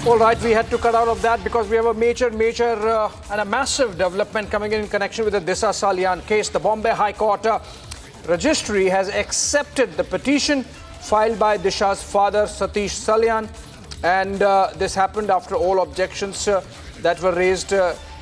All right, we had to cut out of that because we have a major and a massive development coming in connection with the Disha Salian case. The Bombay High Court Registry has accepted the petition filed by Disha's father, Satish Salian, and this happened after all objections that were raised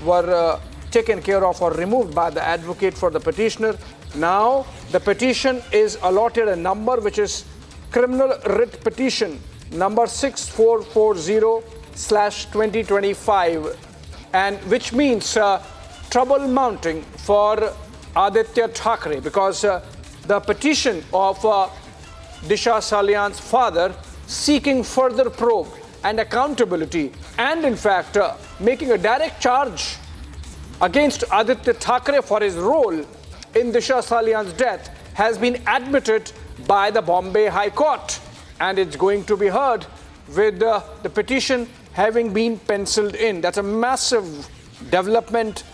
were taken care of or removed by the advocate for the petitioner. Now, the petition is allotted a number which is Criminal Writ Petition number 6440/2025, and which means trouble mounting for Aaditya Thackeray because the petition of Disha Salian's father seeking further probe and accountability and in fact making a direct charge against Aaditya Thackeray for his role in Disha Salian's death has been admitted by the Bombay High Court, and it's going to be heard with the petition having been penciled in. That's a massive development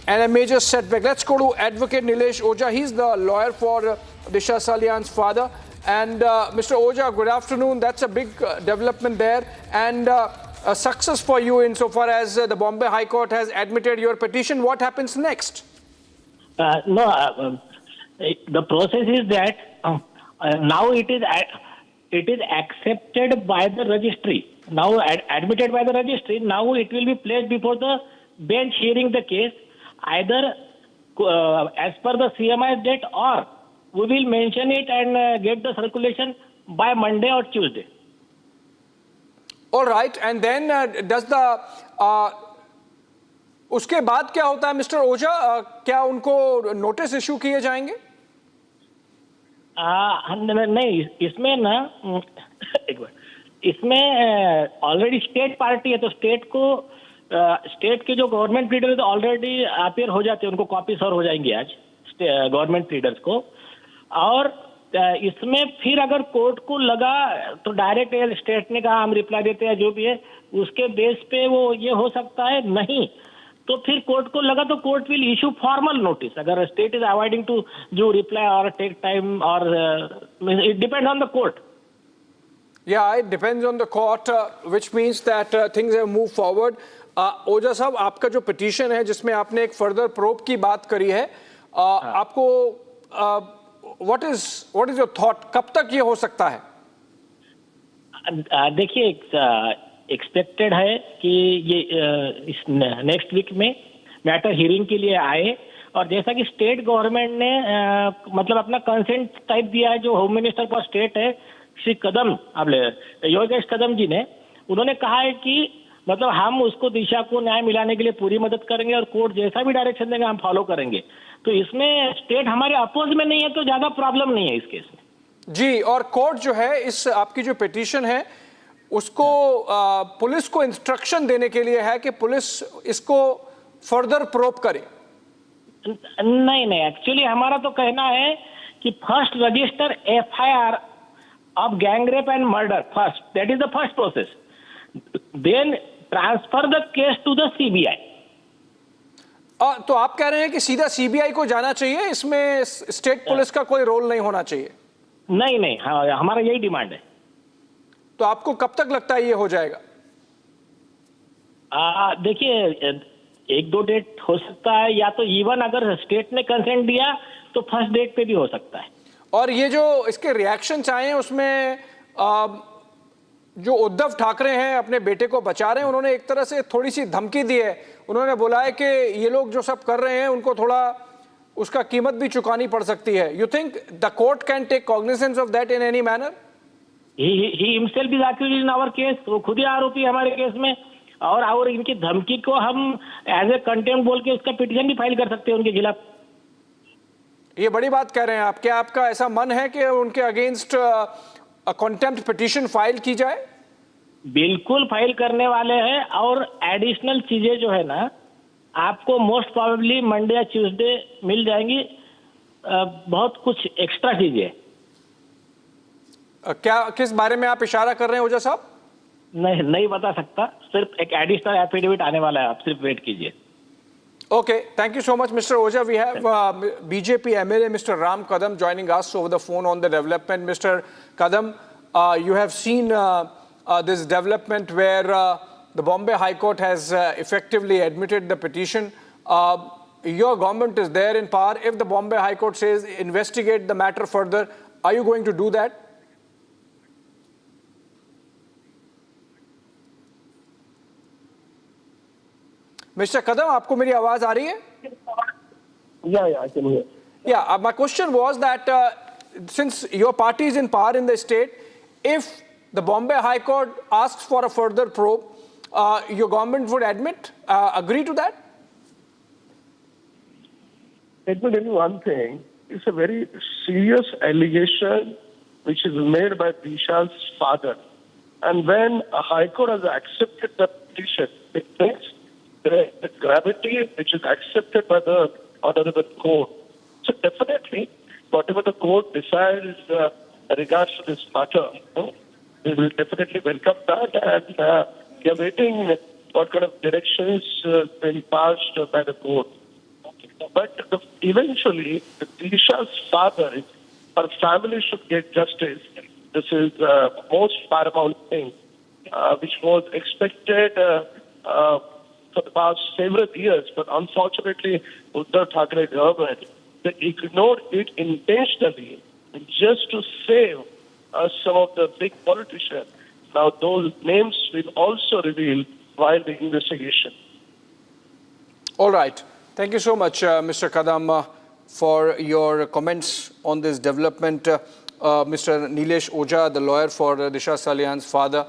and a major setback. Let's go to Advocate Nilesh Oja. He's the lawyer for Disha Salian's father. And Mr. Oja, good afternoon. That's a big development there and a success for you insofar as the Bombay High Court has admitted your petition. What happens next? The process is that now it is accepted by the registry. Now admitted by the registry. Now it will be placed before the bench hearing the case, either as per the CMI's date, or we will mention it and get the circulation by Monday or Tuesday. All right, and then does the उसके बाद क्या होता है mister ओझा? क्या उनको notice issue किए जाएंगे? नहीं, इसमें ना एक बार, इसमें ऑलरेडी स्टेट पार्टी है तो स्टेट के जो गवर्नमेंट लीडर ऑलरेडी अपेयर हो जाते हैं, उनको कॉपी सर्व हो जाएंगी आज गवर्नमेंट लीडर्स को। और इसमें फिर अगर कोर्ट को लगा तो डायरेक्ट स्टेट ने कहा हम रिप्लाई देते हैं, जो भी है उसके बेस पे वो ये हो सकता है। नहीं तो फिर कोर्ट को लगा तो court will issue formal notice. अगर स्टेट इज अवॉइडिंग टू जो रिप्लाई और टेक टाइम, और it depends on the court. Yeah, it depends on the court, which means that things have moved forward. ओझा साहब, आपका जो पिटीशन है जिसमें आपने एक फर्दर प्रोब की बात करी है, आपको व्हाट इज योर थॉट, कब तक ये हो सकता है? देखिए, एक्सपेक्टेड है कि ये इस नेक्स्ट वीक में मैटर हियरिंग के लिए आए, और जैसा कि स्टेट गवर्नमेंट ने मतलब अपना कंसेंट टाइप दिया है, जो होम मिनिस्टर फॉर स्टेट है श्री कदम, योगेश कदम जी ने, उन्होंने कहा है कि मतलब हम उसको दिशा को न्याय मिलाने के लिए पूरी मदद करेंगे और कोर्ट जैसा भी डायरेक्शन देंगे हम फॉलो करेंगे। तो इसमें स्टेट हमारे अपोज में नहीं है तो ज्यादा प्रॉब्लम नहीं है इस केस में जी। और कोर्ट जो है इस आपकी जो पिटीशन है उसको पुलिस को इंस्ट्रक्शन देने के लिए है कि पुलिस इसको फर्दर प्रोब करे। नहीं, एक्चुअली हमारा तो कहना है कि first resistor FIR of gang rape and murder first. That is the first process. Then transfer the case to the CBI. तो आप कह रहे हैं कि सीधा CBI को जाना चाहिए, इसमें स्टेट पुलिस का कोई रोल नहीं होना चाहिए? नहीं, हमारा यही डिमांड है। तो आपको कब तक लगता है ये हो जाएगा? देखिए, 1-2 डेट हो सकता है, या तो इवन अगर स्टेट ने कंसेंट दिया तो फर्स्ट डेट पे भी हो सकता है। और ये जो इसके रिएक्शंस आए हैं उसमें जो उद्धव ठाकरे हैं अपने बेटे को बचा रहे हैं, उन्होंने एक तरह से थोड़ी सी धमकी दी है। उन्होंने बोला है कि ये लोग जो सब कर रहे हैं उनको थोड़ा उसका कीमत भी चुकानी पड़ सकती है। You think the court can take cognizance of that in any manner? He himself is accused in our case, वो खुद ही आरोपी है हमारे केस में, और इनकी धमकी को हम एज ए कंटेम्प्ट बोल के उसका पिटीशन भी फाइल कर सकते हैं उनके खिलाफ। ये बड़ी बात कह रहे हैं आप। क्या आपका ऐसा मन है कि उनके अगेंस्ट कंटेम्प्ट पिटीशन फाइल की जाए? बिल्कुल फाइल करने वाले हैं, और एडिशनल चीजें जो है ना आपको मोस्ट प्रोबेबली मंडे या ट्यूसडे मिल जाएंगी। बहुत कुछ एक्स्ट्रा चीजें। क्या किस बारे में आप इशारा कर रहे हैं ओझा साहब? नहीं बता सकता, सिर्फ एक एडिशनल एफिडेविट आने वाला है, आप सिर्फ वेट कीजिए। Okay, thank you so much, Mr. Oja. We have BJP MLA Mr. Ram Kadam joining us over the phone on the development. Mr. Kadam, you have seen this development where the Bombay High Court has effectively admitted the petition. Your government is there in power. If the Bombay High Court says investigate the matter further, are you going to do that? Mr. Kadam, आपको मेरी आवाज आ रही है? Yeah, I can hear. Yeah, my question was that since your party is in power in the state, if the Bombay High Court asks for a further probe, your government would agree to that? Let me tell you one thing. It's a very serious allegation which is made by Disha's father. And when a High Court has accepted the petition, it means the gravity which is accepted by the order of the court. So definitely, whatever the court decides regards to this matter, we will definitely welcome that, and we are waiting what kind of directions will be passed by the court. But eventually, Disha's father, her family should get justice. This is the most paramount thing, which was expected for the past several years, but unfortunately, Uddhav Thackeray government, they ignored it intentionally just to save some of the big politicians. Now, those names will also reveal while the investigation. All right. Thank you so much, Mr. Kadam, for your comments on this development. Mr. Nilesh Oja, the lawyer for Disha Salian's father,